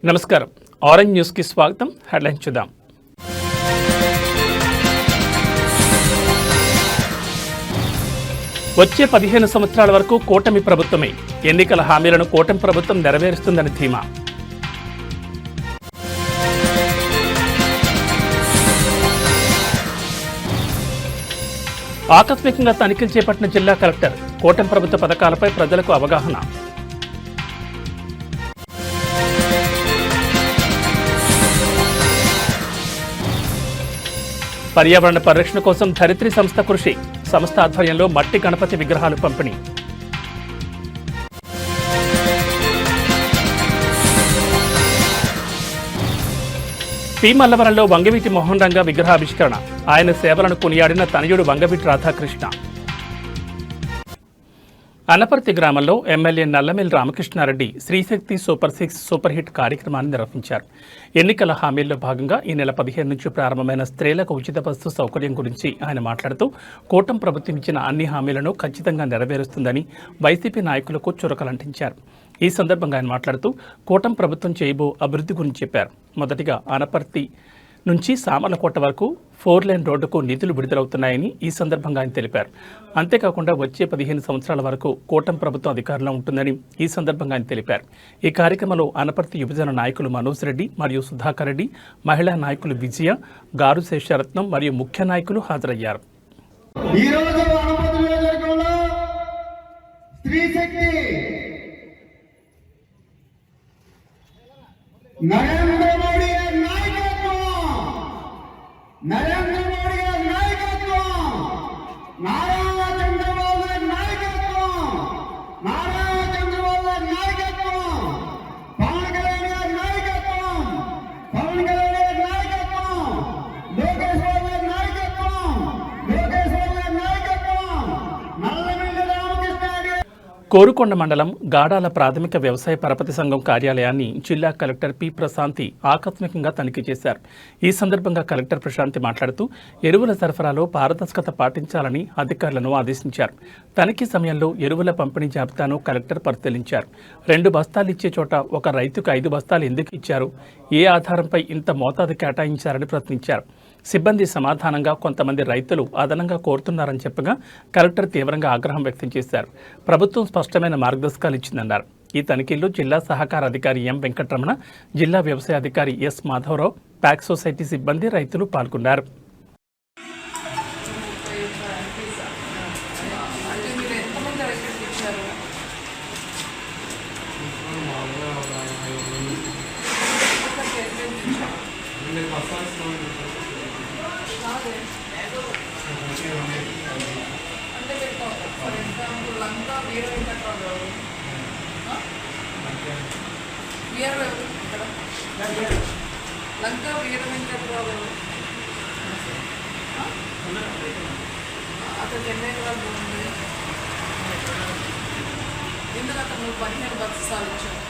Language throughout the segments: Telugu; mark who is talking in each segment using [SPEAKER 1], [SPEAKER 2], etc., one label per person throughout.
[SPEAKER 1] నమస్కారం. ఆరెంజ్ న్యూస్ కి స్వాగతం. హెడ్లైన్స్ చూద్దాం. వచ్చే 15 సంవత్సరాల వరకు కూటమి ప్రభుత్వమే. ఎన్నికల హామీలను కూటమి ప్రభుత్వం నెరవేరుస్తుందని ధీమా. ఆకస్మికంగా తనిఖీలు చేపట్టిన జిల్లా కలెక్టర్. కూటమి ప్రభుత్వ పథకాలపై ప్రజలకు అవగాహన. పర్యావరణ పరిరక్షణ కోసం ధరిత్రి సంస్థ కృషి. సంస్థ ఆధ్వర్యంలో మట్టి గణపతి విగ్రహాలు పంపిణీ. పి మల్లవరంలో వంగవీటి మోహన్ రంగ విగ్రహావిష్కరణ. ఆయన సేవలను కొనియాడిన తనయుడు వంగవీటి రాధాకృష్ణ. అనపర్తి గ్రామంలో MLA Nallamilli Ramakrishna Reddy Sri Shakti super 6 super hit కార్యక్రమాన్ని నిర్వహించారు. ఎన్నికల హామీల్లో భాగంగా ఈ నెల 15 నుంచి ప్రారంభమైన స్త్రీలకు ఉచిత బస్సు సౌకర్యం గురించి ఆయన మాట్లాడుతూ కూటమి ప్రభుత్వం ఇచ్చిన అన్ని హామీలను ఖచ్చితంగా నెరవేరుస్తుందని వైసీపీ నాయకులకు చురకలంటించారు. ఈ సందర్భంగా ఆయన మాట్లాడుతూ కూటమి ప్రభుత్వం చేయబో అభివృద్ధి గురించి చెప్పారు. మొదటిగా అనపర్తి నుంచి సామర్లకోట వరకు 4 లేన్ రోడ్డుకు నిధులు విడుదలవుతున్నాయని ఈ సందర్భంగా ఆయన తెలిపారు. అంతేకాకుండా వచ్చే 15 సంవత్సరాల వరకు కూటమి ప్రభుత్వం అధికారంలో ఉంటుందని ఈ సందర్భంగా ఆయన తెలిపారు. ఈ కార్యక్రమంలో అనపర్తి యువజన నాయకులు మనోజ్ రెడ్డి మరియు సుధాకర్ రెడ్డి, మహిళా నాయకులు విజయ, గారు శేషరత్నం మరియు ముఖ్య నాయకులు హాజరయ్యారు.
[SPEAKER 2] నరేంద్ర మోడీ గారి నాయకత్వం, నారా చంద్రబాబు గారి నాయకత్వం, నారా చంద్రబాబు గారి నాయకత్వం, పవన్ కళ్యాణ్ గారి నాయకత్వం, పవన్ కళ్యాణ్ గారి నాయకత్వం, లోకేష్ బాబు గారి నాయకత్వం, లోకేష్ బాబు గారి నాయకత్వం, నల్లమిల్లి రామకృష్ణారెడ్డి.
[SPEAKER 1] కోరుకొండ మండలం గాడాల ప్రాథమిక వ్యవసాయ పరపతి సంఘం కార్యాలయాన్ని జిల్లా కలెక్టర్ పి ప్రశాంతి ఆకస్మికంగా తనిఖీ చేశారు. ఈ సందర్భంగా కలెక్టర్ ప్రశాంతి మాట్లాడుతూ ఎరువుల సరఫరాలో పారదర్శకత పాటించాలని అధికారులను ఆదేశించారు. తనిఖీ సమయంలో ఎరువుల పంపిణీ జాబితాను కలెక్టర్ పరిశీలించారు. 2 బస్తాలు ఇచ్చే చోట ఒక రైతుకు 5 బస్తాలు ఎందుకు ఇచ్చారు, ఏ ఆధారంపై ఇంత మోతాదు కేటాయించారని ప్రశ్నించారు. సిబ్బంది సమాధానంగా కొంతమంది రైతులు అదనంగా కోరుతున్నారని చెప్పగా కలెక్టర్ తీవ్రంగా ఆగ్రహం వ్యక్తం చేశారు. ప్రభుత్వం స్పష్టమైన మార్గదర్శకాలు ఇచ్చిందన్నారు. ఈ తనిఖీల్లో జిల్లా సహకార అధికారి ఎం వెంకటరమణ, జిల్లా వ్యవసాయ అధికారి ఎస్ మాధవరావు, ప్యాక్ సొసైటీ సిబ్బంది, రైతులు పాల్గొన్నారు.
[SPEAKER 3] లంకా వీర వెంకట్రావు అతను చెన్నై వాళ్ళు ఉంది. ఎందుకు అతను 15 బస్తాలు ఇచ్చారు.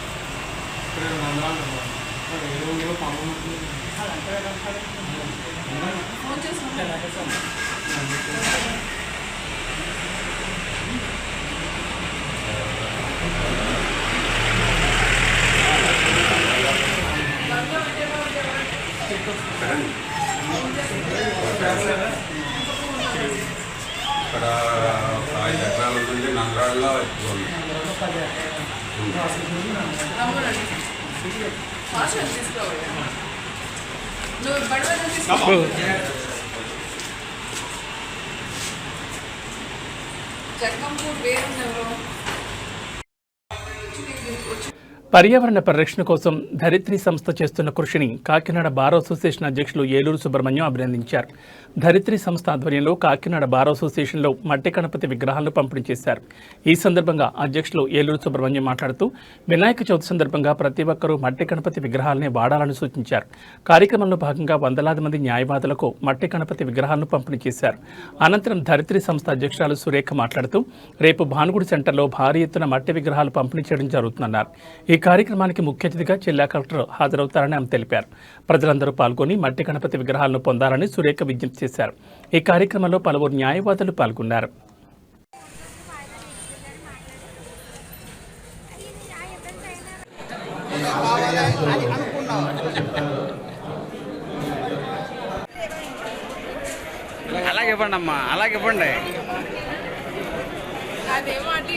[SPEAKER 3] ఫోన్ చేసిన
[SPEAKER 4] ఇక్కడ 5 ఎకరాల ఉంటుంది. నంద్రాడలో
[SPEAKER 3] జగంపూర్ వేరు
[SPEAKER 1] పర్యావరణ పరిరక్షణ కోసం ధరిత్రి సంస్థ చేస్తున్న కృషిని కాకినాడ బార్ అసోసియేషన్ అధ్యక్షులు ఏలూరు సుబ్రహ్మణ్యం అభినందించారు. ధరిత్రి సంస్థ ఆధ్వర్యంలో కాకినాడ బార్ అసోసియేషన్లో మట్టి గణపతి విగ్రహాలను పంపిణీ చేశారు. ఈ సందర్భంగా అధ్యక్షులు ఏలూరు సుబ్రహ్మణ్యం మాట్లాడుతూ వినాయక చవితి సందర్భంగా ప్రతి ఒక్కరూ మట్టి గణపతి విగ్రహాలని వాడాలని సూచించారు. కార్యక్రమంలో భాగంగా వందలాది మంది న్యాయవాదులకు మట్టి గణపతి విగ్రహాలను పంపిణీ చేశారు. అనంతరం ధరిత్రి సంస్థ అధ్యక్షురాలు సురేఖ మాట్లాడుతూ రేపు భానుగుడి సెంటర్లో భారీ ఎత్తున మట్టి విగ్రహాలు పంపిణీ చేయడం జరుగుతుందన్నారు. ఈ కార్యక్రమానికి ముఖ్య అతిథిగా జిల్లా కలెక్టర్ హాజరవుతారని ఆమె తెలిపారు. ప్రజలందరూ పాల్గొని మట్టి గణపతి విగ్రహాలను పొందాలని సురేఖ విజ్ఞప్తి చేశారు. ఈ కార్యక్రమంలో పలువురు న్యాయవాదులు పాల్గొన్నారు.
[SPEAKER 5] Gracias. అలాగే ఇవ్వండి అమ్మా, అలాగే ఇవ్వండి.
[SPEAKER 3] అదేమో అంటే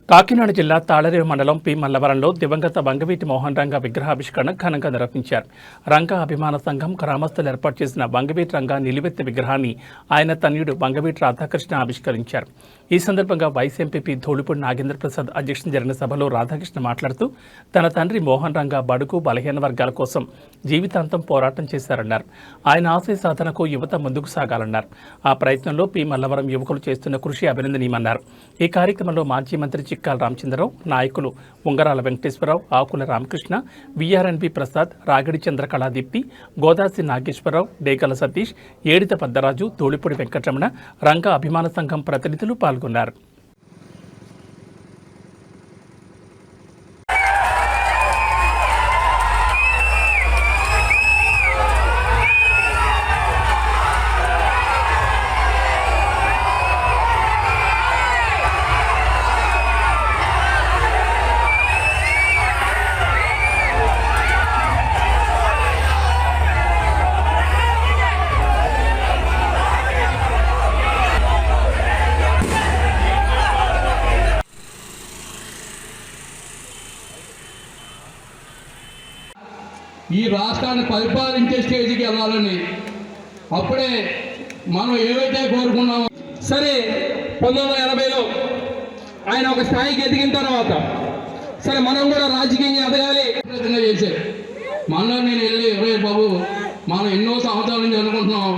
[SPEAKER 1] కాకినాడ జిల్లా తాళరేవు మండలం పి మల్లవరంలో దివంగత వంగవీటి మోహన్ రంగా విగ్రహావిష్కరణ ఘనంగా నిర్వహించారు. రంగా అభిమాన సంఘం గ్రామస్తులు ఏర్పాటు చేసిన వంగవీటి రంగా నిలువెత్తి విగ్రహాన్ని ఆయన తనయుడు వంగవీటి రాధాకృష్ణ ఆవిష్కరించారు. ఈ సందర్భంగా వైస్ ఎంపీపీ ధూళిపూడి నాగేంద్ర ప్రసాద్ అధ్యక్షతన జరిగిన సభలో రాధాకృష్ణ మాట్లాడుతూ తన తండ్రి మోహన్ రంగా బడుగు బలహీన వర్గాల కోసం జీవితాంతం పోరాటం చేశారన్నారు. ఆయన ఆశయ సాధనకు యువత ముందుకు సాగాలన్నారు. ఆ ప్రయత్నంలో పి మల్లవరం యువకులు చేస్తున్న కృషి అభినందనీయమన్నారు. ఈ కార్యక్రమంలో మాజీ మంత్రి చిక్కాల రామచంద్రరావు, నాయకులు ఉంగరాల వెంకటేశ్వరరావు, ఆకుల రామకృష్ణ, విఆర్ఎన్బి ప్రసాద్, రాగిడి చంద్ర కళాదీప్తి, గోదాసి నాగేశ్వరరావు, డేగల సతీష్, ఏడిత పద్దరాజు, ధూళిపూడి వెంకటరమణ, రంగా అభిమాన సంఘం ప్రతినిధులు పాల్గొన్నారు.
[SPEAKER 6] ఈ రాష్ట్రాన్ని పరిపాలించే స్టేజ్కి వెళ్ళాలని, అప్పుడే మనం ఏవైతే కోరుకున్నామో. సరే 1980లో ఆయన ఒక స్థాయికి ఎదిగిన తర్వాత సరే మనం కూడా రాజకీయంగా ఎదగాలి ప్రయత్నం చేశారు. మనలో నేను వెళ్ళి ఒరే బాబు మనం ఎన్నో సంవత్సరాల నుంచి అనుకుంటున్నాం,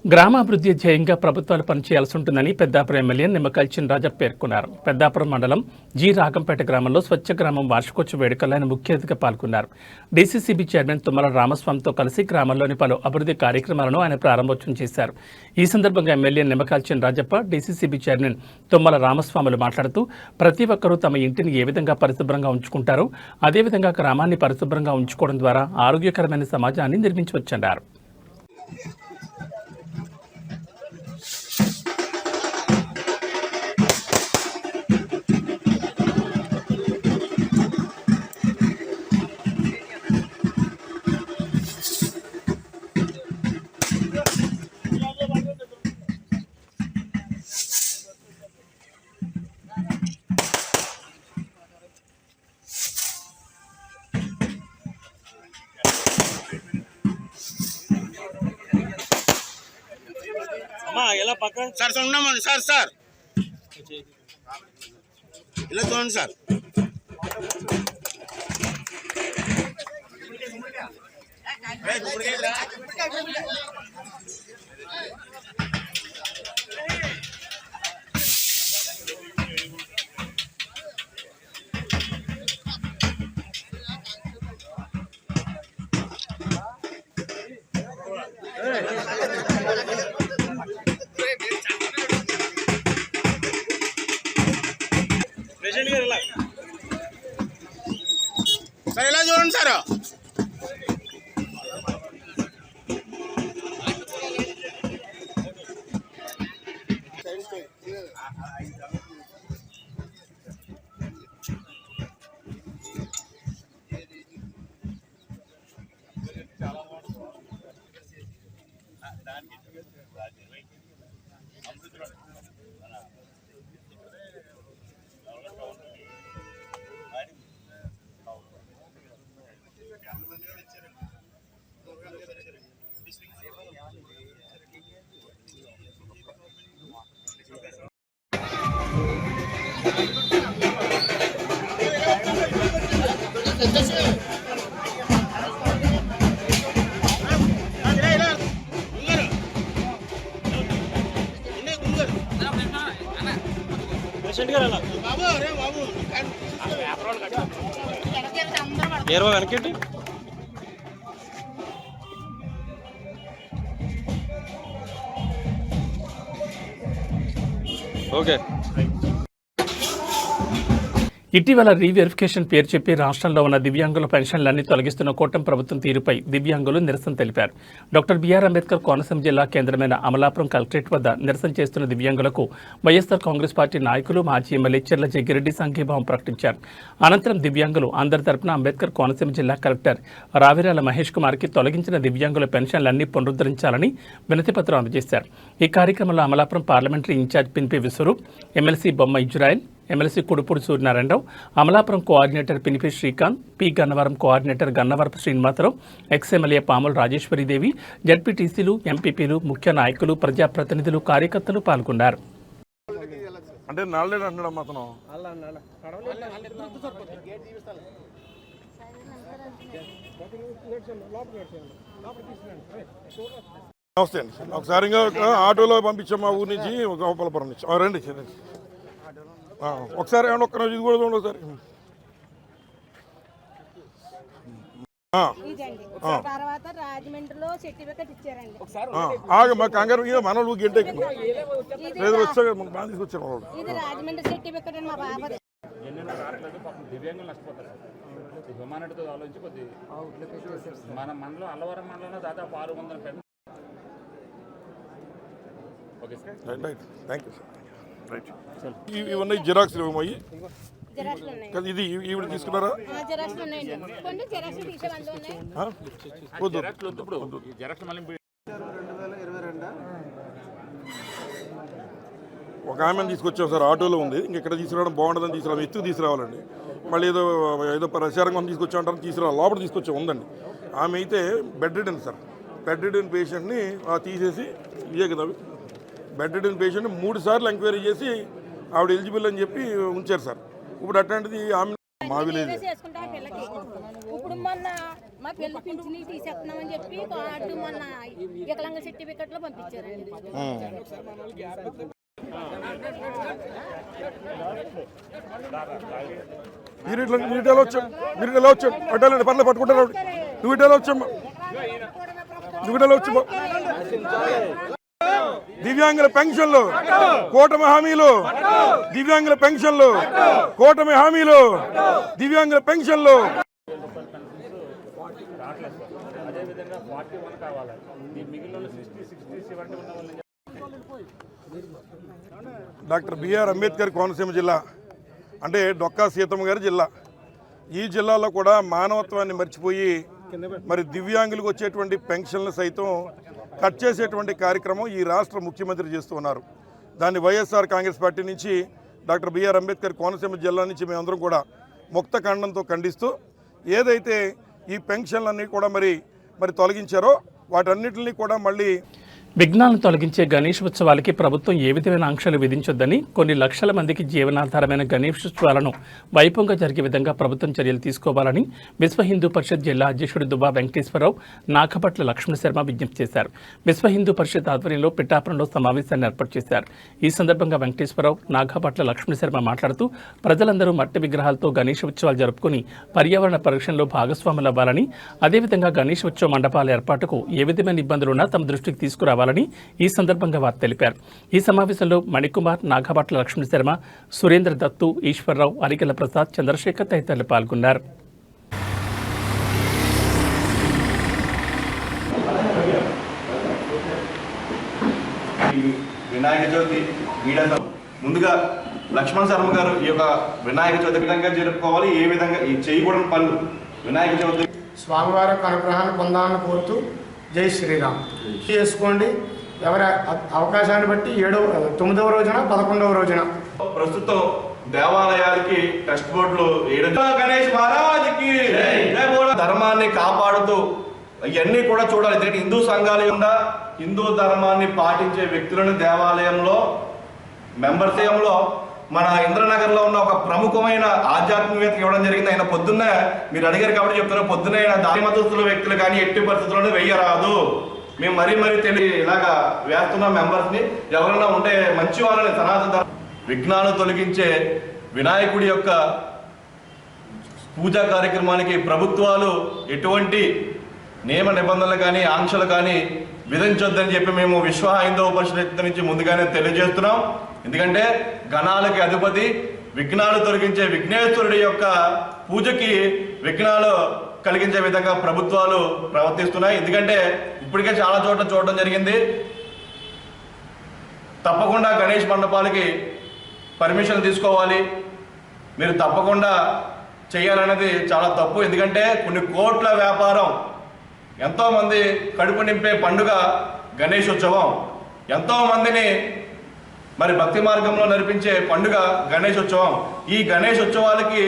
[SPEAKER 1] గ్రామాభివృద్ధి ధ్యేయంగా ప్రభుత్వాలు పనిచేయాల్సి ఉంటుందని పెద్దాపురం ఎమ్మెల్యే నిమ్మకాయల చినరాజప్ప పేర్కొన్నారు. పెద్దాపురం మండలం జి రాగంపేట గ్రామంలో స్వచ్ఛ గ్రామం వార్షికోత్సవ వేడుకల్లో ఆయన ముఖ్య అతిథిగా పాల్గొన్నారు. డీసీసీబీ చైర్మన్ తుమ్మల రామస్వామితో కలిసి గ్రామంలోని పలు అభివృద్ధి కార్యక్రమాలను ఆయన ప్రారంభోత్సవం చేశారు. ఈ సందర్భంగా MLA Nimmakayala Chinarajappa, DCCB chairman Tummala రామస్వాములు మాట్లాడుతూ ప్రతి ఒక్కరూ తమ ఇంటిని ఏ విధంగా పరిశుభ్రంగా ఉంచుకుంటారో అదేవిధంగా గ్రామాన్ని పరిశుభ్రంగా ఉంచుకోవడం ద్వారా ఆరోగ్యకరమైన సమాజాన్ని నిర్మించవచ్చన్నారు.
[SPEAKER 7] ఎలా పక్క సార్ ఉన్నామండి సార్ ఇలా చూడండి సార్. సార్ ఇలా చూడండి సార్. వెనకెట్టి ఓకే.
[SPEAKER 1] ఇటీవల రీవెరిఫికేషన్ పేరు చెప్పి రాష్ట్రంలో ఉన్న దివ్యాంగుల పెన్షన్లన్నీ తొలగిస్తున్న కూటమి ప్రభుత్వం తీరుపై దివ్యాంగులు నిరసన తెలిపారు. డాక్టర్ బిఆర్ అంబేద్కర్ కోనసీమ జిల్లా కేంద్రమైన అమలాపురం కలెక్టరేట్ వద్ద నిరసన చేస్తున్న దివ్యాంగులకు వైఎస్ఆర్ కాంగ్రెస్ పార్టీ నాయకులు మాజీ ఎమ్మెల్యే చెర్ల జగ్గిరెడ్డి సంఘీభావం ప్రకటించారు. అనంతరం దివ్యాంగులు అందరి తరపున అంబేద్కర్ కోనసీమ జిల్లా కలెక్టర్ రావిరాల మహేష్ కుమార్కి తొలగించిన దివ్యాంగుల పెన్షన్లన్నీ పునరుద్ధరించాలని వినతిపత్రం అందజేశారు. ఈ కార్యక్రమంలో Amalapuram parliamentary incharge Pinipe Vishwaroop, MLC Bomma Israel, MLC Kudupudi Suryanarayanarao, Amalapuram coordinator Pinipe Srikanth, P Gannavaram coordinator Gannavarapu Srinivasarao, ex MLA Pamula Rajeswaridevi, జడ్పీటీసీలు, ఎంపీపీలు, ముఖ్య నాయకులు, ప్రజాప్రతినిధులు, కార్యకర్తలు పాల్గొన్నారు.
[SPEAKER 8] అంటే నాలుగు అంటున్నాడు అతను. నమస్తే అండి. ఒకసారి ఆటోలో పంపించాం మా ఊరి నుంచి గోపాలపురం నుంచి. రండి ఒకసారి ఏమన్నా ఒక్క ఇది కూడా చూడండి ఒకసారి.
[SPEAKER 9] తర్వాత రాజమండ్రిలో సర్టిఫికెట్ ఇచ్చారండి.
[SPEAKER 8] మా కంగారు మన గంటే వచ్చా బాగా తీసుకొచ్చారు.
[SPEAKER 9] ఇది రాజమండ్రి సర్టిఫికెట్ అండి. మా బాబాది
[SPEAKER 5] దివ్యాంగులు నష్టపోతారు. హ్యుమానిటీతో ఆలోచించి కొద్ది మన మండలం అల్లవరం మండలంలో దాదాపు 600 pen. Okay sir,
[SPEAKER 8] thank you sir. Right, ఇవన్నీ జిరాక్స్ ఇవ్వమయ్యి. ఇది ఈవిడ తీసుకున్నారా? ఒక ఆమెను తీసుకొచ్చాం సార్, ఆటోలో ఉంది. ఇక్కడ తీసుకురావడం బాగుంటుందని తీసుకురావాలి, ఎత్తుకు తీసుకురావాలండి. మళ్ళీ ఏదో ప్రచారంగా తీసుకొచ్చామంటారు, తీసుకురావాలి. లోపల తీసుకొచ్చాం ఉందండి. ఆమె అయితే bed ridden sir. Bed ridden పేషెంట్ని తీసేసి ఇదే కదా బెడ్ రిడెన్ పేషెంట్ని 3 సార్లు ఎంక్వైరీ చేసి ఆవిడ ఎలిజిబుల్ అని చెప్పి ఉంచారు సార్. ఇప్పుడు అట్లాంటిది ఆమె మా విలేజ్
[SPEAKER 9] ఇప్పుడు మొన్న మా పిల్లలు పింఛని తీసేస్తున్నామని చెప్పి కార్డు మొన్న వికలాంగ సర్టిఫికెట్ లో పంపించారండి.
[SPEAKER 8] మీరు ఎలా వచ్చాం? మీరు ఎలా వచ్చాం? అడ్డాలండి పర్లేదు పట్టుకుంటారు. నువ్వు ఇటు ఎలా వచ్చామ్మా? నువ్వు ఇటు ఎలా వచ్చామా? దివ్యాంగుల పెన్షన్లు కూటమి హామీలు, దివ్యాంగుల పెన్షన్లు కూటమి హామీలు, దివ్యాంగుల పెన్షన్లు. డాక్టర్ బిఆర్ అంబేద్కర్ కోనసీమ జిల్లా అంటే డొక్కా సీతమ్మ గారి జిల్లా. ఈ జిల్లాలో కూడా మానవత్వాన్ని మర్చిపోయి మరి దివ్యాంగులకు వచ్చేటువంటి పెన్షన్లు సైతం కట్ చేసేటువంటి కార్యక్రమం ఈ రాష్ట్ర ముఖ్యమంత్రి చేస్తూ ఉన్నారు. దాన్ని వైఎస్ఆర్ కాంగ్రెస్ పార్టీ నుంచి డాక్టర్ బిఆర్ అంబేద్కర్ కోనసీమ జిల్లా నుంచి మేమందరం కూడా ముక్త ఖండంతో ఖండిస్తూ ఏదైతే ఈ పెన్షన్లన్నీ కూడా మరి తొలగించారో వాటన్నిటిని కూడా మళ్ళీ
[SPEAKER 1] విఘ్నాలను తొలగించే గణేష్ ఉత్సవాలకి ప్రభుత్వం ఏ విధమైన ఆంక్షలు విధించొద్దని, కొన్ని లక్షల మందికి జీవనాధారమైన గణేశోత్సవాలను వైభవంగా జరిగే విధంగా ప్రభుత్వం చర్యలు తీసుకోవాలని విశ్వ హిందూ పరిషత్ జిల్లా అధ్యక్షుడు దుబ్బా వెంకటేశ్వరరావు, నాగపట్ల లక్ష్మణ శర్మ విజ్ఞప్తి చేశారు. విశ్వ హిందూ పరిషత్ ఆధ్వర్యంలో పిఠాపురంలో సమావేశాన్ని ఏర్పాటు చేశారు. ఈ సందర్భంగా వెంకటేశ్వరరావు, నాగపట్ల లక్ష్మణ శర్మ మాట్లాడుతూ ప్రజలందరూ మట్టి విగ్రహాలతో గణేష్ ఉత్సవాలు జరుపుకుని పర్యావరణ పరిరక్షణలో భాగస్వాములు అవ్వాలని, అదేవిధంగా గణేష్ ఉత్సవ మండపాల ఏర్పాటుకు ఏ విధమైన ఇబ్బందులున్నా తమ దృష్టికి తీసుకురావాలని ఈ సందర్భంగా వారు తెలిపారు. ఈ సమావేశంలో మణికుమార్, నాగపట్ల లక్ష్మణ శర్మ, సురేంద్ర దత్తు, ఈశ్వరరావు, అరికెల ప్రసాద్, చంద్రశేఖర్ తదితరులు పాల్గొన్నారు.
[SPEAKER 10] వినాయక చవితి ముందుగా లక్ష్మణ శర్మ గారు ఈ యొక్క వినాయక చవితి విధంగా జరుపుకోవాలి, ఏ విధంగా చేయకూడని పనులు వినాయక చవితి
[SPEAKER 11] స్వామివారి అనుగ్రహాన్ని పొందాలని కోరుతూ జై శ్రీరామ్ చేసుకోండి. ఎవరి అవకాశాన్ని బట్టి 9వ రోజున 11వ రోజున
[SPEAKER 10] ప్రస్తుతం దేవాలయాలకి టెస్ట్ బోర్డులు గణేష్ మహారాజ్కి ధర్మాన్ని కాపాడుతూ ఇవన్నీ కూడా చూడాలి. ఎందుకంటే హిందూ సంఘాలు ఉన్న హిందూ ధర్మాన్ని పాటించే వ్యక్తులను దేవాలయంలో మెంబర్షిప్లో మన ఇంద్రనగర్లో ఉన్న ఒక ప్రముఖమైన ఆధ్యాత్మికవేత్తకి ఇవ్వడం జరిగింది. ఆయన పొద్దున్న మీరు అడిగారు కాబట్టి చెప్తున్నారు, పొద్దున్న ఆయన దారి మతస్థుల వ్యక్తులు కానీ ఎట్టి పరిస్థితుల్లోనే వెయ్యరాదు, మేము మరీ ఇలాగా వేస్తున్న మెంబర్స్ని ఎవరైనా ఉంటే మంచి వాళ్ళని సనాతన విఘ్నాలు తొలగించే వినాయకుడి యొక్క పూజా కార్యక్రమానికి ప్రభుత్వాలు ఎటువంటి నియమ నిబంధనలు కానీ ఆంక్షలు కానీ విధించొద్దని చెప్పి మేము విశ్వ హైందవ పరిషత్ నుంచి ముందుగానే తెలియజేస్తున్నాం. ఎందుకంటే గణాలకి అధిపతి, విఘ్నాలు తొలగించే విఘ్నేశ్వరుడి యొక్క పూజకి విఘ్నాలు కలిగించే విధంగా ప్రభుత్వాలు ప్రవర్తిస్తున్నాయి. ఎందుకంటే ఇప్పటికే చాలా చోట్ల చూడడం జరిగింది. తప్పకుండా గణేష్ మండపాలకి పర్మిషన్ తీసుకోవాలి, మీరు తప్పకుండా చేయాలనేది చాలా తప్పు. ఎందుకంటే కొన్ని కోట్ల వ్యాపారం, ఎంతోమంది కడుపు నింపే పండుగ గణేష్ ఉత్సవం, ఎంతోమందిని మరి భక్తి మార్గంలో నడిపించే పండుగ గణేష్ ఉత్సవం. ఈ గణేష్ ఉత్సవాలకి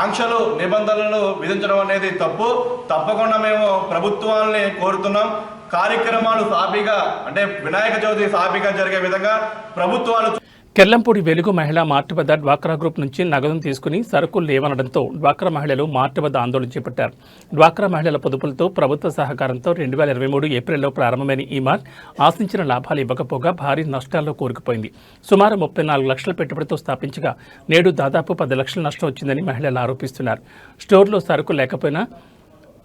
[SPEAKER 10] ఆంక్షలు నిబంధనలను విధించడం అనేది తప్పు. తప్పకుండా మేము ప్రభుత్వాలని కోరుతున్నాం, కార్యక్రమాలు సాఫీగా అంటే వినాయక చవితి సాఫీగా జరిగే విధంగా ప్రభుత్వాలు.
[SPEAKER 1] కెల్లంపూడి వెలుగు మహిళా మార్ట్ వద్ద డ్వాక్రా గ్రూప్ నుంచి నగదును తీసుకుని సరుకులు లేవనడంతో డ్వాక్రా మహిళలు మార్ట్ వద్ద ఆందోళన చేపట్టారు. డ్వాక్రా మహిళల పొదుపులతో ప్రభుత్వ సహకారంతో 2023 ఏప్రిల్లో ప్రారంభమైన ఈ మార్ట్ ఆశించిన లాభాలు ఇవ్వకపోగా భారీ నష్టాల్లో కూరుకుపోయింది. సుమారు 34 లక్షల పెట్టుబడితో స్థాపించగా నేడు దాదాపు 10 లక్షల నష్టం వచ్చిందని మహిళలు ఆరోపిస్తున్నారు. స్టోర్లో సరుకు లేకపోయినా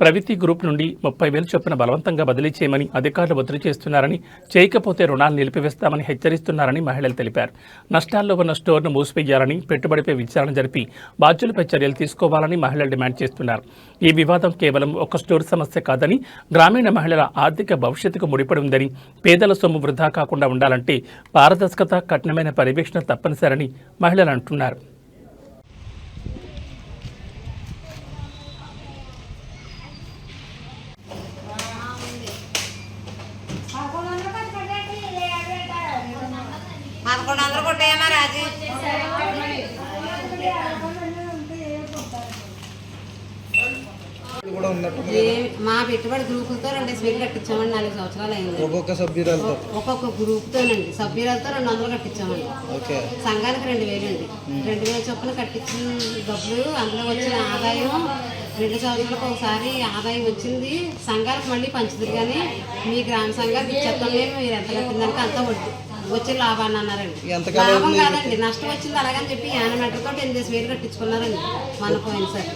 [SPEAKER 1] ప్రవితి గ్రూప్ నుండి 30,000 చొప్పున బలవంతంగా బదిలీ చేయమని అధికారులు ఒత్తిడి చేస్తున్నారని, చేయకపోతే రుణాలు నిలిపివేస్తామని హెచ్చరిస్తున్నారని మహిళలు తెలిపారు. నష్టాల్లో ఉన్న స్టోర్ను మూసివేయాలని, పెట్టుబడిపై విచారణ జరిపి బాధ్యులపై చర్యలు తీసుకోవాలని మహిళలు డిమాండ్ చేస్తున్నారు. ఈ వివాదం కేవలం ఒక స్టోర్ సమస్య కాదని, గ్రామీణ మహిళల ఆర్థిక భవిష్యత్తుకు ముడిపడి ఉందని, పేదల సొమ్ము వృధా కాకుండా ఉండాలంటే పారదర్శకత, కఠినమైన పర్యవేక్షణ తప్పనిసరని మహిళలు అంటున్నారు.
[SPEAKER 12] మా పెట్టుబడి గ్రూపులతో 2,000 కట్టించామండి. 4 సంవత్సరాలు అయింది. ఒక్కొక్క గ్రూప్తోనండి సభ్యులతో 200 కట్టించామండి. సంఘానికి 2,000 అండి. 2,000 చొప్పున కట్టించిన డబ్బులు, అందులో వచ్చిన ఆదాయం 2 సంవత్సరాలకు ఒకసారి ఆదాయం వచ్చింది. సంఘాలకు మళ్ళీ పంచుతుంది, కానీ మీ గ్రామ సంఘానికి ఇచ్చేస్తాం మీరు ఎంత కట్టిందానికి అంతా వచ్చి లాభాన్ని అన్నారండి. లాభం కాదండి, నష్టం వచ్చింది. అలాగని చెప్పి 50 మీటర్తో 8,000 కట్టించుకున్నారండి మన పోయినసారి.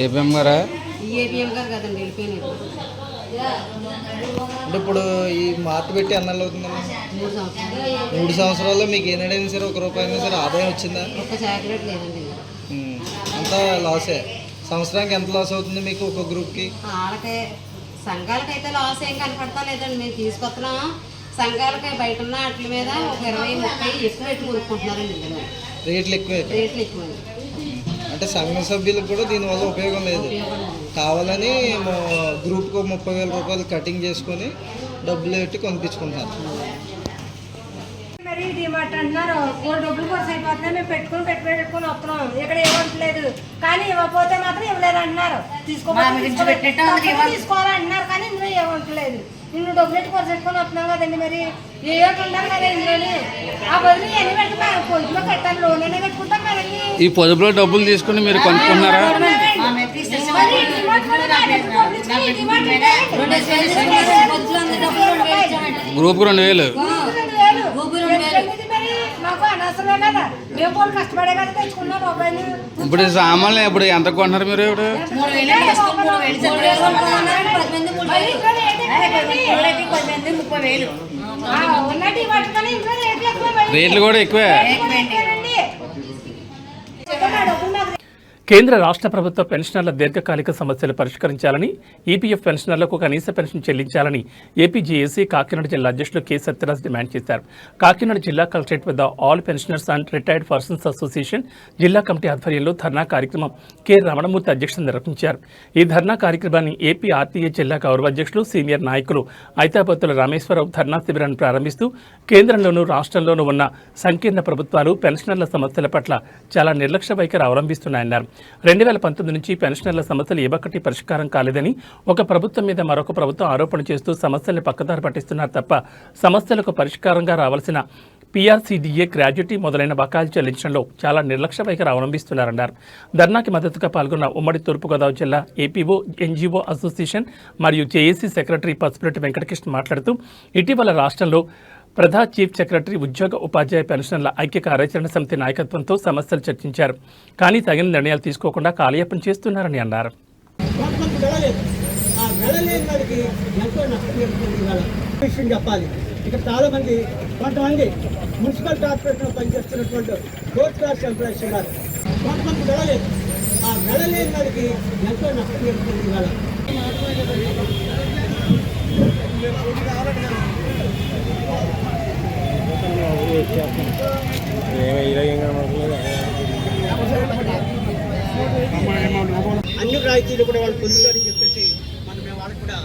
[SPEAKER 13] ఏపీఎం గారా?
[SPEAKER 12] ఏపీఎం గారు కదండి, వెళ్ళిపోయినారు.
[SPEAKER 13] అంటే ఇప్పుడు ఈ మార్ట్ పెట్టి ఎన్నాళ్ళు అవుతుందండి?
[SPEAKER 12] 3 సంవత్సరాలు.
[SPEAKER 13] 3 సంవత్సరాల్లో మీకు ఏనాడైనా సరే 1 రూపాయి అయినా సరే ఆదాయం వచ్చిందా?
[SPEAKER 12] ఒక్క చాకరేట్ లేదండి.
[SPEAKER 13] అంతా లాసే. సంవత్సరానికి ఎంత లాస్ అవుతుంది మీకు ఒక గ్రూప్కి?
[SPEAKER 12] వాళ్ళకి సంఘాలకైతే లాస్ ఏం కనపడతా లేదండి. మేము తీసుకొస్తున్నాం, సంఘాలకి బయట ఉన్న వాటి మీద ఒక 20-30 ఎక్కువ పెట్టి కొనుక్కుంటున్నారండి.
[SPEAKER 13] రేట్లు
[SPEAKER 12] ఎక్కువ.
[SPEAKER 13] అంటే సంఘ సభ్యులకు కూడా దీనివల్ల ఉపయోగం లేదు. కావాలని గ్రూప్కి 30,000 రూపాయలు కటింగ్ చేసుకొని డబ్బులు పెట్టి కొనిపించుకుంటారు.
[SPEAKER 9] మరి డిమార్ట్ అంటున్నారు, డబ్బులు ఖర్చు అయిపోతున్నాయి, మేము పెట్టుకొని వస్తున్నాం, ఇక్కడ ఇవ్వట్లేదు. కానీ ఇవ్వకపోతే మాత్రం ఇవ్వలేదు అంటున్నారు. తీసుకోవాలంటున్నారు, కానీ ఇందులో ఇవ్వట్లేదు. నిన్ను డబ్బులు ఎట్టి ఖర్చు పెట్టుకొని వస్తున్నాం కదండి, మరి ఏటి ఉంటారు కదా ఇందులోని. ఆ బదులు ఎన్ని పెట్టి పొదుపులో కట్టాలి, లోన్ అనే పెట్టుకుంటాం కదండి.
[SPEAKER 13] ఈ పొదుపులో డబ్బులు తీసుకుని మీరు కొనుక్కున్నారా? గ్రూప్ 2,000. ఇప్పుడు సామాన్లు ఇప్పుడు ఎంత కొంటున్నారు మీరు? రేట్లు కూడా ఎక్కువే.
[SPEAKER 1] కేంద్ర రాష్ట్ర ప్రభుత్వ పెన్షనర్ల దీర్ఘకాలిక సమస్యలు పరిష్కరించాలని, ఈపీఎఫ్ పెన్షనర్లకు కనీస పెన్షన్ చెల్లించాలని ఏపీజేఏసీ కాకినాడ జిల్లా అధ్యక్షులు కె సత్యరాజ్ డిమాండ్ చేశారు. కాకినాడ జిల్లా కలెక్టరేట్ వద్ద all pensioners and retired persons association జిల్లా కమిటీ ఆధ్వర్యంలో ధర్నా కార్యక్రమం కె రమణమూర్తి అధ్యక్షతన నిర్వహించారు. ఈ ధర్నా కార్యక్రమాన్ని ఏపీ ఆర్టీఏ జిల్లా గౌరవ అధ్యక్షులు సీనియర్ నాయకులు ఐతాబత్తుల రామేశ్వరరావు ధర్నా శిబిరాన్ని ప్రారంభిస్తూ, కేంద్రంలోనూ రాష్ట్రంలోనూ ఉన్న సంకీర్ణ ప్రభుత్వాలు పెన్షనర్ల సమస్యల పట్ల చాలా నిర్లక్ష్య వైఖరి అవలంబిస్తున్నాయన్నారు. 2019 నుంచి పెన్షనర్ల సమస్యలు ఏ ఒక్కటి పరిష్కారం కాలేదని ఒక ప్రభుత్వం మీద మరొక ప్రభుత్వం ఆరోపణ చేస్తూ సమస్యల్ని పక్కదారి పట్టిస్తున్నారు తప్ప సమస్యలకు పరిష్కారంగా రావాల్సిన పీఆర్సీడీఏ, గ్రాడ్యుటీ మొదలైన బకాయిలు చెల్లించడంలో చాలా నిర్లక్ష్య వైఖరి అవలంబిస్తున్నారన్నారు. ధర్నాకి మద్దతుగా పాల్గొన్న ఉమ్మడి తూర్పుగోదావరి జిల్లా ఏపీఓ, ఎన్జీఓ అసోసియేషన్ మరియు జేఏసీ సెక్రటరీ పసుపురెడ్డి వెంకటకృష్ణ మాట్లాడుతూ ఇటీవల రాష్ట్రంలో ప్రధా చీఫ్ సెక్రటరీ ఉద్యోగ ఉపాధ్యాయ పెన్షనర్ల ఐక్య కార్యాచరణ సమితి నాయకత్వంతో సమస్యలు చర్చించారు. కానీ తగిన నిర్ణయాలు తీసుకోకుండా కాలయాపన చేస్తున్నారని అన్నారు.
[SPEAKER 2] చెప్పాలి ఇక్కడ చాలా మంది కొంతమంది మున్సిపల్ కార్పొరేషన్లో పనిచేస్తున్నటువంటి ఫోర్త్ క్లాస్ ఎంప్లాయీస్ ఉన్నారు. కొంతమంది వెళ్ళలేదు. ఆ వెళ్ళలేని వారికి ఎంతో నష్టం జరుగుతుంది. ఇవాళ అన్ని రాయితీలు కూడా వాళ్ళు పొందుతారని చెప్పేసి మేము వాళ్ళకి కూడా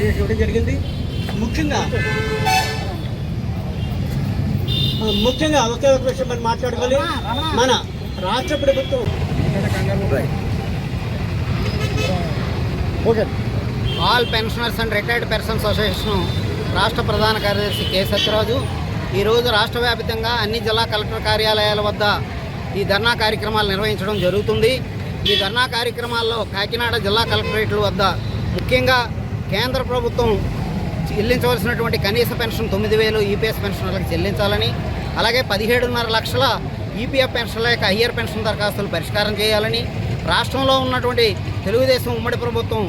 [SPEAKER 2] ఇవ్వడం జరిగింది. ముఖ్యంగా ఒకే ఒక విషయం మనం మాట్లాడుకోవాలి. మన రాష్ట్ర ప్రభుత్వం
[SPEAKER 12] all pensioners and retired persons association రాష్ట్ర ప్రధాన కార్యదర్శి కె సత్యరాజు ఈరోజు రాష్ట్ర వ్యాప్తంగా అన్ని జిల్లా కలెక్టర్ కార్యాలయాల వద్ద ఈ ధర్నా కార్యక్రమాలు నిర్వహించడం జరుగుతుంది. ఈ ధర్నా కార్యక్రమాల్లో కాకినాడ జిల్లా కలెక్టరేట్ల వద్ద ముఖ్యంగా కేంద్ర ప్రభుత్వం చెల్లించవలసినటువంటి కనీస పెన్షన్ 9,000 ఈపీఎస్ పెన్షనర్లకు చెల్లించాలని, అలాగే 17.5 లక్షల ఈపీఎఫ్ పెన్షన్ల యొక్క హయ్యర్ పెన్షన్ దరఖాస్తులు పరిష్కారం చేయాలని, రాష్ట్రంలో ఉన్నటువంటి తెలుగుదేశం ఉమ్మడి ప్రభుత్వం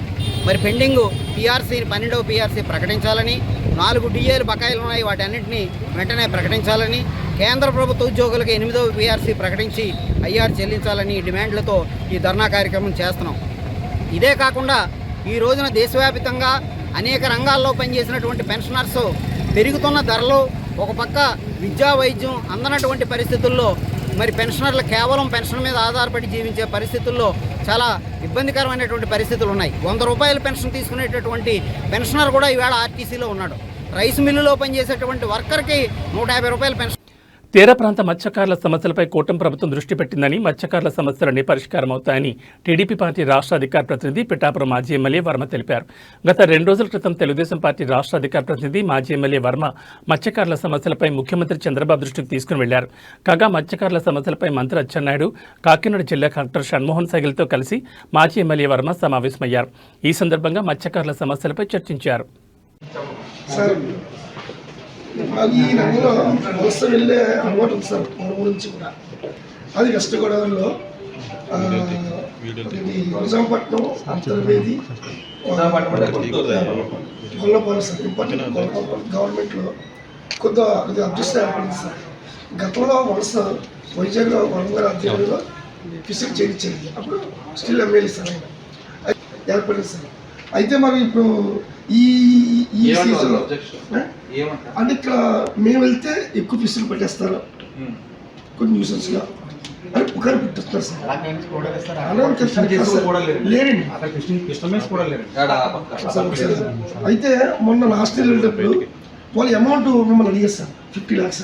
[SPEAKER 12] మరి పెండింగ్ పీఆర్సీని 12వ పీఆర్సీ ప్రకటించాలని, 4 డిఏలు బకాయిలు ఉన్నాయి వాటి అన్నింటినీ వెంటనే ప్రకటించాలని, కేంద్ర ప్రభుత్వ ఉద్యోగులకు 8వ పీఆర్సీ ప్రకటించి ఐఆర్ చెల్లించాలని డిమాండ్లతో ఈ ధర్నా కార్యక్రమం చేస్తున్నాం. ఇదే కాకుండా ఈ రోజున దేశవ్యాప్తంగా అనేక రంగాల్లో పనిచేసినటువంటి పెన్షనర్స్ పెరుగుతున్న ధరలు, ఒక పక్క విద్యా వైద్యం అందనటువంటి పరిస్థితుల్లో మరి పెన్షనర్లు కేవలం పెన్షన్ మీద ఆధారపడి జీవించే పరిస్థితుల్లో చాలా ఇబ్బందికరమైనటువంటి పరిస్థితులు ఉన్నాయి. 100 రూపాయల పెన్షన్ తీసుకునేటటువంటి పెన్షనర్ కూడా ఈవేళ ఆర్టీసీలో ఉన్నాడు. రైస్ మిల్లులో పనిచేసేటువంటి వర్కర్కి 150 రూపాయల పెన్షన్.
[SPEAKER 1] తీర ప్రాంత మత్స్యకారుల సమస్యలపై కూటమి ప్రభుత్వం దృష్టి పెట్టిందని, మత్స్యకారుల సమస్యలన్నీ పరిష్కారం అవుతాయని టీడీపీ పార్టీ రాష్ట్ర అధికార ప్రతినిధి పిఠాపురం మాజీ ఎమ్మెల్యే వర్మ తెలిపారు. గత 2 రోజుల క్రితం తెలుగుదేశం పార్టీ రాష్ట్ర అధికార ప్రతినిధి మాజీ ఎమ్మెల్యే వర్మ మత్స్యకారుల సమస్యలపై ముఖ్యమంత్రి చంద్రబాబు దృష్టికి తీసుకుని వెళ్లారు. కాగా మత్స్యకారుల సమస్యలపై మంత్రి అచ్చెన్నాయుడు, కాకినాడ జిల్లా కలెక్టర్ షణ్మోహన్ సైగల్తో కలిసి మాజీ ఎమ్మెల్యే వర్మ సమావేశమయ్యారు. ఈ సందర్భంగా మత్స్యకారుల సమస్యలపై చర్చించారు.
[SPEAKER 2] ఈ రంగంలో వలస వెళ్ళే అలవాటు ఉంది సార్ మన గురించి కూడా. అది వెస్ట్ గోదావరిలో నిజాంపట్నం, అంతర్వేది, గొల్లపాలెం సార్ ఇంపార్టెంట్. గవర్నమెంట్లో కొద్దిగా అడ్జస్ట్ అయిపోయింది సార్. గతంలో వలస వైజాగ్లో వరంగల్ ఆధ్వర్యంలో ఫిషింగ్ చేయించేది. అప్పుడు స్టిల్ ఎమ్మెల్యే సార్ ఆయన ఏర్పడింది సార్. అయితే మరి ఇప్పుడు ఈ సీజన్లో అంటే ఇక్కడ మేము వెళ్తే ఎక్కువ ఫిషులు పెట్టేస్తారు కొన్ని న్యూసెన్స్గా అని ఒకరు పెట్టేస్తారు సార్. లేరండి. అయితే మొన్న లాస్ట్ ఇయర్ వెళ్ళేటప్పుడు వాళ్ళ అమౌంట్ మిమ్మల్ని అడిగారు సార్ 50 lakhs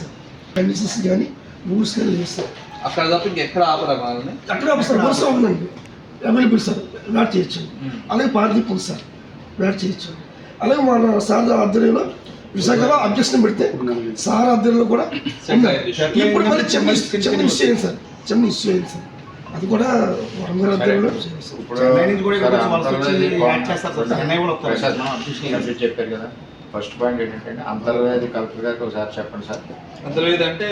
[SPEAKER 2] కండిషన్స్ కానీ రూల్స్ కానీ లేదు సార్. అక్కడ ఆపస్తారు. వరుస ఉందండి అవైలబుల్ సార్, వ్యాట్ చేయొచ్చు. అలాగే పారదీప్ ఉంది సార్, వ్యాట్ చేయొచ్చు. అలాగే మన సార్ ఆధ్వర్యంలో విశాఖలో అబ్జెక్షన్ పెడితే సార్ ఆధ్వర్యంలో కూడా ఇప్పుడు మళ్ళీ చెమ్మ ఇష్యూ అయింది సార్. చెమ్మ ఇష్యూ అయింది సార్. అది కూడా వరంగల్ ఆధ్వర్యంలో
[SPEAKER 14] చెప్పారు కదా. ఫస్ట్ పాయింట్ ఏంటంటే అంతర్వేది కలెక్టర్ గారికి ఒకసారి చెప్పండి సార్.
[SPEAKER 5] అంతర్వేది అంటే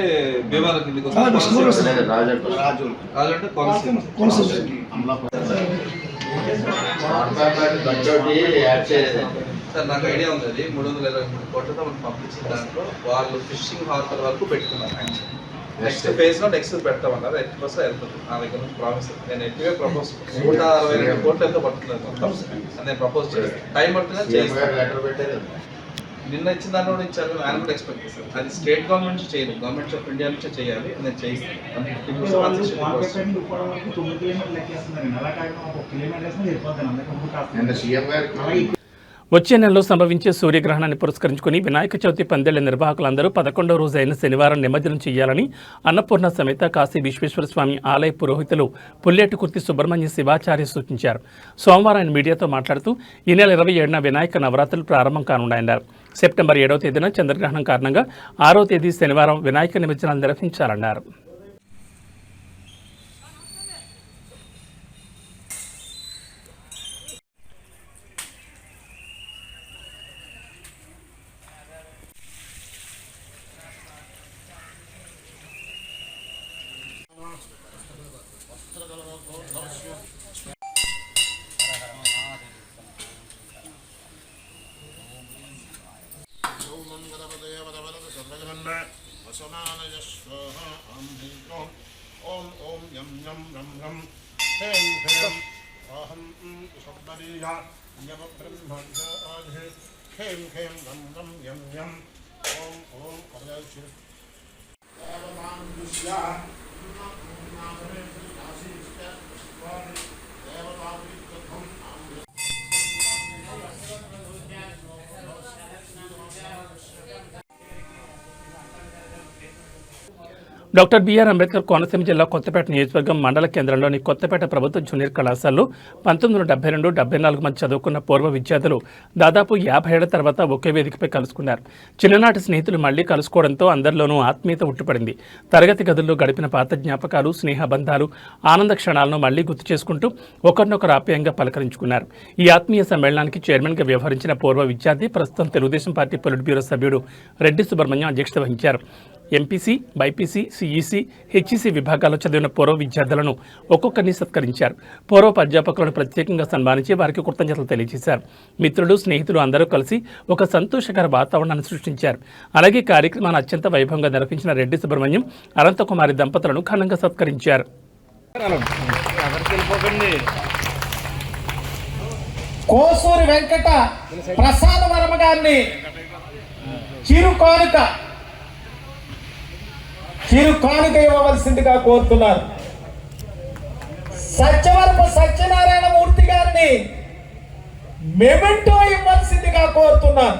[SPEAKER 5] సార్ నాకు ఐడియా ఉంది. అది 323 కోట్లతో మనం పంపించిన దాంట్లో వాళ్ళు ఫిషింగ్ హార్బర్ వరకు పెట్టుకున్నారు. నెక్స్ట్ ఫేజ్ లో నెక్స్ట్ పెడతామన్నారు. 80% వెళ్తుంది నా దగ్గర నుంచి ప్రామిస్. నేను ఎక్కువే ప్రపోజ్ 162 కోట్లు ఎంతో పడుతున్నారు. నేను ప్రపోజ్ చేస్తాను. టైం పడుతుంది చేస్తాను. నిన్న ఇచ్చిన దాంట్లో కూడా ఇచ్చారు. ఆయన కూడా ఎక్స్పెక్ట్ చేస్తారు. అది స్టేట్ గవర్నమెంట్ నుంచి చేయాలి, గవర్నమెంట్ ఆఫ్ ఇండియా నుంచే చేయాలి. నేను చేయిస్తాను.
[SPEAKER 1] వచ్చే నెలలో సంభవించే సూర్యగ్రహణాన్ని పురస్కరించుకుని వినాయక చవితి పందేళ్ల నిర్వాహకులందరూ 11వ రోజు అయిన శనివారం నిమజ్జనం చేయాలని అన్నపూర్ణ సమేత కాశీ విశ్వేశ్వర స్వామి ఆలయ పురోహితులు పుల్లేటికుర్తి సుబ్రహ్మణ్య శివాచార్య సూచించారు. సోమవారం ఆయన మీడియాతో మాట్లాడుతూ ఈ నెల 27న వినాయక నవరాత్రులు ప్రారంభం కానున్నాయన్నారు. సెప్టెంబర్ 7వ తేదీన చంద్రగ్రహణం కారణంగా 6వ తేదీ శనివారం వినాయక నిమజ్జనాలు నిర్వహించాలన్నారు.
[SPEAKER 11] ఓం ఓం యం యం రం రం హేం హేం అహం శబ్దరీయ యమ బ్రహ్మణ్యాధి హేం హేం రం రం యం యం ఓం ఓం కర్యశ్రీ దేవతాం దుష్య నామరే ఆశీష్ట స్వామి దేవతాం విత్తం
[SPEAKER 1] డాక్టర్ బిఆర్ అంబేద్కర్ కోనసీమ జిల్లా కొత్తపేట నియోజకవర్గం మండల కేంద్రంలోని కొత్తపేట ప్రభుత్వ జూనియర్ కళాశాలలో 1972-74 మధ్య చదువుకున్న పూర్వ విద్యార్థులు దాదాపు 50 ఏళ్ల తర్వాత ఒకే వేదికపై కలుసుకున్నారు. చిన్ననాటి స్నేహితులు మళ్లీ కలుసుకోవడంతో అందరిలోనూ ఆత్మీయత ఉట్టిపడింది. తరగతి గదుల్లో గడిపిన పాత జ్ఞాపకాలు, స్నేహబంధాలు, ఆనంద క్షణాలను మళ్లీ గుర్తు చేసుకుంటూ ఒకరినొకరు ఆప్యాయంగా పలకరించుకున్నారు. ఈ ఆత్మీయ సమ్మేళనానికి చైర్మన్గా వ్యవహరించిన పూర్వ విద్యార్థి ప్రస్తుతం తెలుగుదేశం పార్టీ పొలిట్ బ్యూరో సభ్యుడు రెడ్డి సుబ్రహ్మణ్యం అధ్యక్షత వహించారు. ఎంపీసీ, బైపీసీ, సిఈసీ, హెచ్ఈసీ విభాగాల్లో చదివిన పూర్వ విద్యార్థులను ఒక్కొక్కరిని సత్కరించారు. పూర్వ అధ్యాపకులను ప్రత్యేకంగా సన్మానించి వారికి కృతజ్ఞతలు తెలియజేశారు. మిత్రులు, స్నేహితులు అందరూ కలిసి ఒక సంతోషకర వాతావరణాన్ని సృష్టించారు. అలాగే కార్యక్రమాన్ని అత్యంత వైభవంగా నిర్వహించిన రెడ్డి సుబ్రహ్మణ్యం, అనంతకుమారి దంపతులను ఘనంగా సత్కరించారు.
[SPEAKER 11] కోసూరి వెంకట ప్రసాద వర్మ గారిని చిరు కానుక ఇవ్వవలసిందిగా కోరుతున్నారు. సత్యవరపు సత్యనారాయణ మూర్తి గారిని మెమెంటో ఇవ్వాల్సిందిగా కోరుతున్నారు.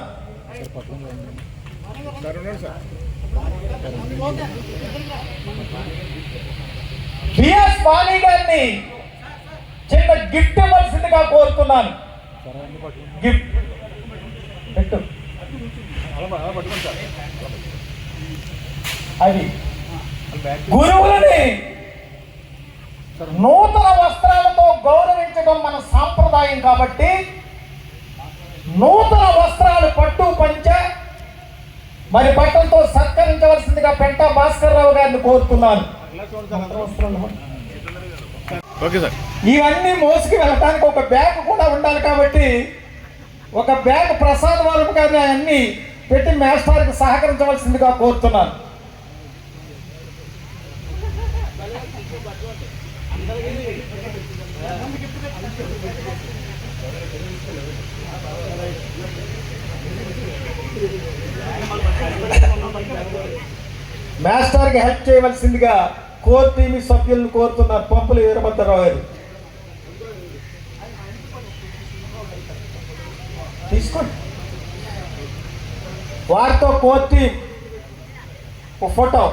[SPEAKER 11] బిఎస్ పాలి గారిని చిన్న గిఫ్ట్ ఇవ్వాల్సిందిగా కోరుతున్నాను. గిఫ్ట్ అది గురువులని నూతన వస్త్రాలతో గౌరవించడం మన సాంప్రదాయం కాబట్టి నూతన వస్త్రాలు పట్టు పంచ మరి బట్టలతో సత్కరించవలసిందిగా పెంట భాస్కర్ రావు గారిని కోరుతున్నాను. ఇవన్నీ మోసుకు వెళ్ళటానికి ఒక బ్యాగ్ కూడా ఉండాలి కాబట్టి ఒక బ్యాగ్ ప్రసాద్ వరపు గారిని అన్ని పెట్టి మేస్టార్కి సహకరించవలసిందిగా కోరుతున్నాను. మాస్టర్కి హెల్ప్ చేయవలసిందిగా కోర్ టీవీ సభ్యులను కోరుతున్నారు. పంపుల వీరభద్రరావు గారు తీసుకోండి. వారితో కోర్ టీం ఫోటో.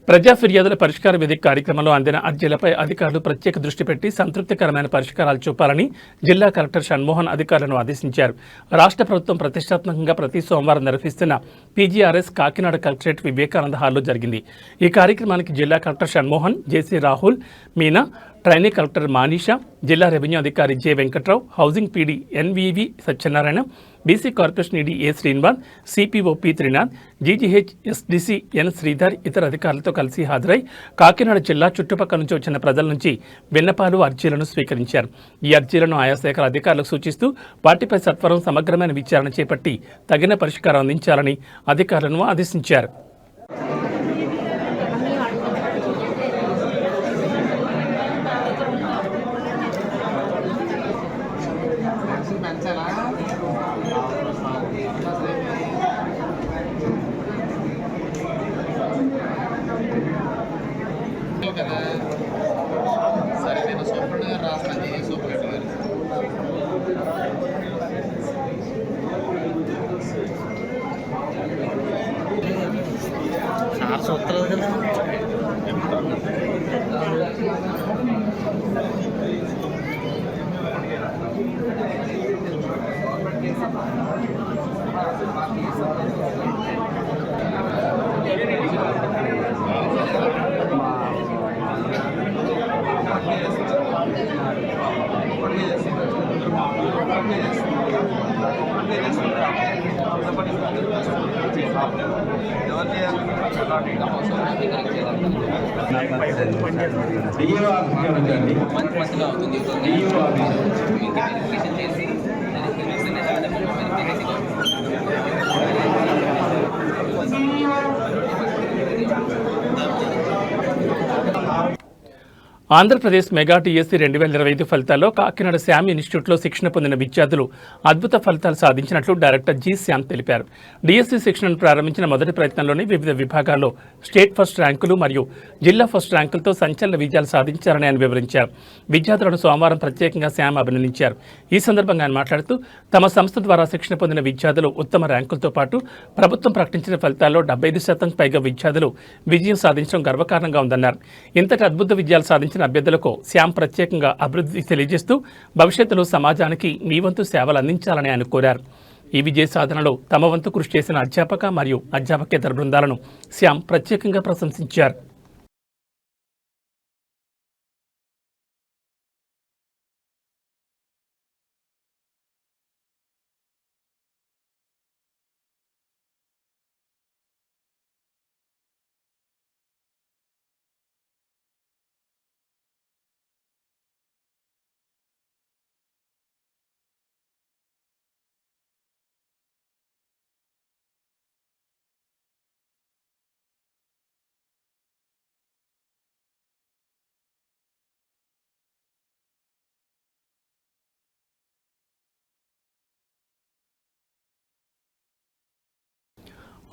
[SPEAKER 1] ప్రజా ఫిర్యాదుల పరిష్కార వేదిక కార్యక్రమంలో అందిన అర్జీలపై అధికారులు ప్రత్యేక దృష్టి పెట్టి సంతృప్తికరమైన పరిష్కారాలు చూపాలని జిల్లా కలెక్టర్ షణ్మోహన్ అధికారులను ఆదేశించారు. రాష్ట్ర ప్రభుత్వం ప్రతిష్టాత్మకంగా ప్రతి సోమవారం నిర్వహిస్తున్న పీజీఆర్ఎస్ కాకినాడ కలెక్టరేట్ వివేకానంద హాల్లో జరిగింది. ఈ కార్యక్రమానికి జిల్లా collector Shanmohan, JC Rahul, Meena, trainee collector Manisha, జిల్లా రెవెన్యూ అధికారి J Venkatrao, housing PD NVV Satyanarayana, BC corporation ED A Srinivas, CPO P Trinath, GGH SDC N Sridhar ఇతర అధికారులతో కలిసి హాజరై కాకినాడ జిల్లా చుట్టుపక్కల నుంచి వచ్చిన ప్రజల నుంచి విన్నపాలు, అర్జీలను స్వీకరించారు. ఈ అర్జీలను ఆయా శాఖల అధికారులకు సూచిస్తూ వాటిపై సత్వరం సమగ్రమైన విచారణ చేపట్టి తగిన పరిష్కారం అందించాలని అధికారులను ఆదేశించారు.
[SPEAKER 14] కదా సరే నేను సూపర్ రాస్తాను సూపర్
[SPEAKER 1] ఆంధ్రప్రదేశ్ మెగా టీఎస్సీ 2025 ఫలితాల్లో కాకినాడ శ్యామ్ ఇన్స్టిట్యూట్లో శిక్షణ పొందిన విద్యార్థులు అద్భుత ఫలితాలు సాధించినట్లు డైరెక్టర్ జి శ్యామ్ తెలిపారు. డిఎస్సీ శిక్షణను ప్రారంభించిన మొదటి ప్రయత్నంలోనే వివిధ విభాగాల్లో స్టేట్ ఫస్ట్ ర్యాంకులు మరియు జిల్లా ఫస్ట్ ర్యాంకులతో సంచలన విజయాలు సాధించారని ఆయన వివరించారు. విద్యార్థులను సోమవారం ప్రత్యేకంగా శ్యామ్ అభినందించారు. ఈ సందర్భంగా ఆయన మాట్లాడుతూ తమ సంస్థ ద్వారా శిక్షణ పొందిన విద్యార్థులు ఉత్తమ ర్యాంకులతో పాటు ప్రభుత్వం ప్రకటించిన ఫలితాల్లో 75% పైగా విద్యార్థులు విజయం సాధించడం గర్వకారణంగా ఉందన్నారు. ఇంతటి అద్భుత విజయాలు సాధించిన అభ్యర్థులకు శ్యామ్ ప్రత్యేకంగా అభివృద్ధి తెలియజేస్తూ భవిష్యత్తులో సమాజానికి మీ వంతు సేవలు అందించాలని ఆయన కోరారు. ఈ విజయ సాధనలో తమ వంతు కృషి చేసిన అధ్యాపక మరియు అధ్యాపకేతర బృందాలను శ్యామ్ ప్రత్యేకంగా ప్రశంసించారు.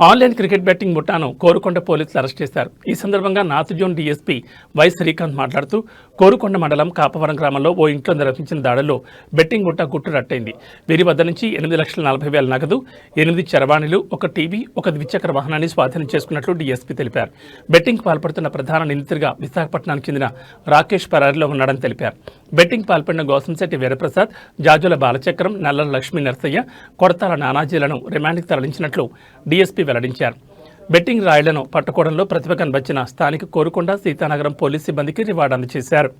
[SPEAKER 1] ఆన్లైన్ క్రికెట్ బెట్టింగ్ ముఠాను కోరుకొండ పోలీసులు అరెస్ట్ చేశారు. ఈ సందర్భంగా north zone DSP why Srikanth మాట్లాడుతూ కోరుకొండ మండలం కాపవరం గ్రామంలో ఓ ఇంట్లో నిర్వహించిన దాడుల్లో బెట్టింగ్ ముఠా గుట్టు రట్టయింది. వీరి వద్ద నుంచి 8,40,000 నగదు, 8 చరవాణిలు, 1 టీవీ, 1 ద్విచక్ర వాహనాన్ని స్వాధీనం చేసుకున్నట్లు డీఎస్పీ తెలిపారు. బెట్టింగ్ పాల్పడుతున్న ప్రధాన నిందితుడిగా విశాఖపట్నానికి చెందిన రాకేష్ పరారీలో ఉన్నాడని తెలిపారు. బెట్టింగ్ పాల్పడిన గోసంశెట్టి వీరప్రసాద్, జాజుల బాలచక్రం, నల్లల లక్ష్మీ నరసయ్య, కొడతాల నానాజీలను రిమాండ్కి తరలించినట్లు డీఎస్పీ వెల్లడించారు. బెట్టింగ్ రాయుళ్లను పట్టుకోవడంలో ప్రతిభ కనబర్చిన స్థానిక కోరుకొండ సీతానగరం పోలీస్ సిబ్బందికి రివార్డు అందజేశారు.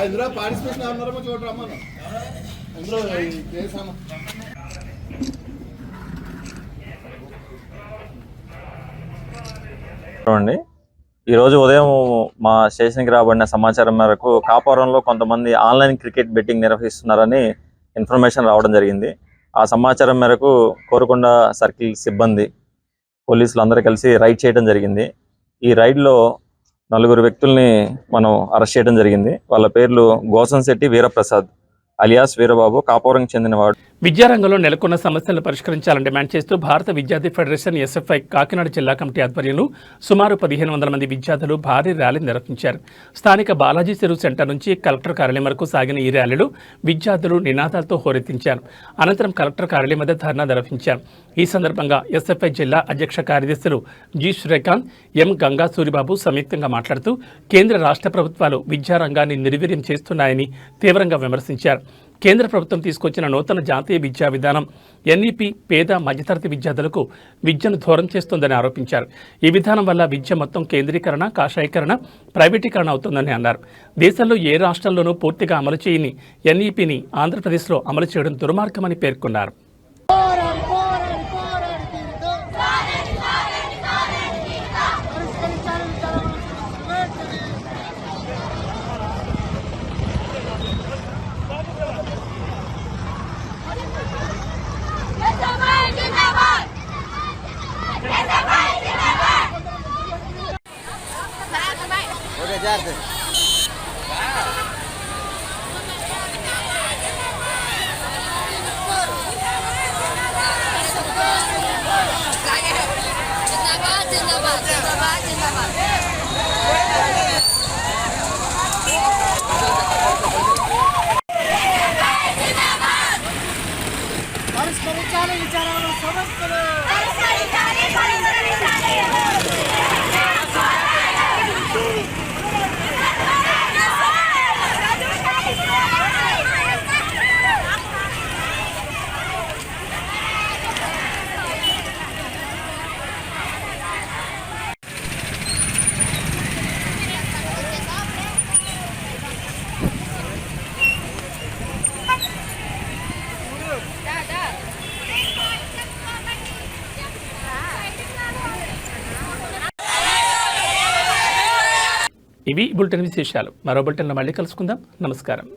[SPEAKER 10] ఇందులో పార్టిసిపేషన్ అన్నారో చూడరమ్మా ఇందులో చేసాము.
[SPEAKER 15] అండి, ఈరోజు ఉదయం మా స్టేషన్కి రాబడిన సమాచారం మేరకు కాపురంలో కొంతమంది ఆన్లైన్ క్రికెట్ బెట్టింగ్ నిర్వహిస్తున్నారని ఇన్ఫర్మేషన్ రావడం జరిగింది. ఆ సమాచారం మేరకు కోరుకొండ సర్కిల్ సిబ్బంది పోలీసులు అందరూ కలిసి రైడ్ చేయడం జరిగింది. ఈ రైడ్లో 4 వ్యక్తుల్ని మనం అరెస్ట్ చేయడం జరిగింది. వాళ్ళ పేర్లు గోసంశెట్టి వీరప్రసాద్ అలియాస్ వీరబాబు, కాపురంకి చెందినవాడు.
[SPEAKER 1] విద్యారంగంలో నెలకొన్న సమస్యలను పరిష్కరించాలని డిమాండ్ చేస్తూ భారత విద్యార్థి ఫెడరేషన్ ఎస్ఎఫ్ఐ కాకినాడ జిల్లా కమిటీ ఆధ్వర్యంలో సుమారు 1,500 మంది విద్యార్థులు భారీ ర్యాలీ నిర్వహించారు. స్థానిక బాలాజీ చెరువు సెంటర్ నుంచి కలెక్టర్ కార్యాలయం వరకు సాగిన ఈ ర్యాలీలో విద్యార్థులు నినాదాలతో హోరెత్తించారు. అనంతరం కలెక్టర్ కార్యాలయం వద్ద ధర్నా నిర్వహించారు. ఈ సందర్భంగా ఎస్ఎఫ్ఐ జిల్లా అధ్యక్ష కార్యదర్శులు జి శ్రీకాంత్, ఎం గంగా సూరిబాబు సంయుక్తంగా మాట్లాడుతూ కేంద్ర రాష్ట్ర ప్రభుత్వాలు విద్యారంగాన్ని నిర్వీర్యం చేస్తున్నాయని తీవ్రంగా విమర్శించారు. కేంద్ర ప్రభుత్వం తీసుకొచ్చిన నూతన జాతీయ విద్యా విధానం ఎన్ఈపీ పేద మధ్యతరగతి విద్యార్థులకు విద్యను దూరం చేస్తోందని ఆరోపించారు. ఈ విధానం వల్ల విద్య మొత్తం కేంద్రీకరణ, కాషాయీకరణ, ప్రైవేటీకరణ అవుతుందని అన్నారు. దేశంలో ఏ రాష్ట్రంలోనూ పూర్తిగా అమలు చేయని ఎన్ఈపీని ఆంధ్రప్రదేశ్లో అమలు చేయడం దుర్మార్గమని పేర్కొన్నారు.
[SPEAKER 9] Yes,
[SPEAKER 1] ఇవి బులెటిన్ విశేషాలు. మరో బులెటిన్లో మళ్ళీ కలుసుకుందాం. నమస్కారం.